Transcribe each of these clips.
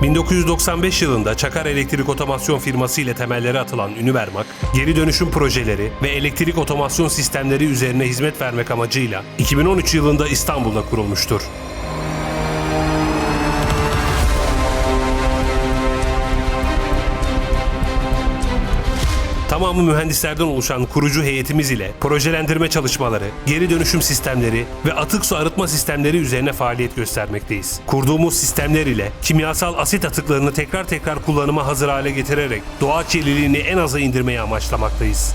1995 yılında Çakar Elektrik Otomasyon firması ile temelleri atılan Ünivermak, geri dönüşüm projeleri ve elektrik otomasyon sistemleri üzerine hizmet vermek amacıyla 2013 yılında İstanbul'da kurulmuştur. Tamamı mühendislerden oluşan kurucu heyetimiz ile projelendirme çalışmaları, geri dönüşüm sistemleri ve atık su arıtma sistemleri üzerine faaliyet göstermekteyiz. Kurduğumuz sistemler ile kimyasal asit atıklarını tekrar kullanıma hazır hale getirerek doğa kirliliğini en aza indirmeyi amaçlamaktayız.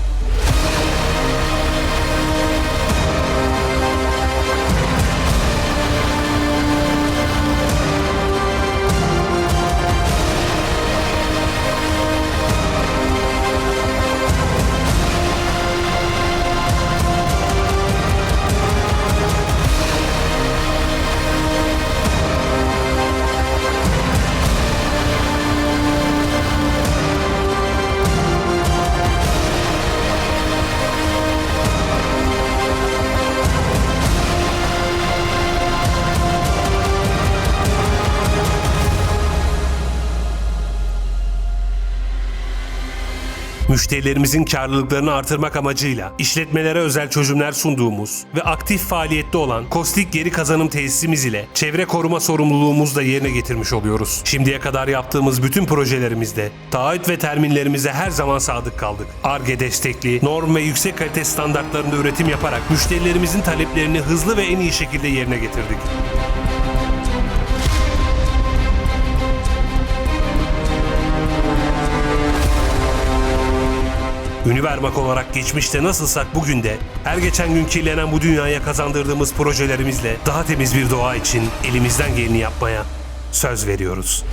Müşterilerimizin karlılıklarını artırmak amacıyla işletmelere özel çözümler sunduğumuz ve aktif faaliyette olan Kostik Geri Kazanım Tesisimiz ile çevre koruma sorumluluğumuzu da yerine getirmiş oluyoruz. Şimdiye kadar yaptığımız bütün projelerimizde taahhüt ve terminlerimize her zaman sadık kaldık. Ar-Ge destekli, norm ve yüksek kalite standartlarında üretim yaparak müşterilerimizin taleplerini hızlı ve en iyi şekilde yerine getirdik. Ünivermak olarak geçmişte nasılsak bugün de her geçen gün kirlenen bu dünyaya kazandırdığımız projelerimizle daha temiz bir doğa için elimizden geleni yapmaya söz veriyoruz.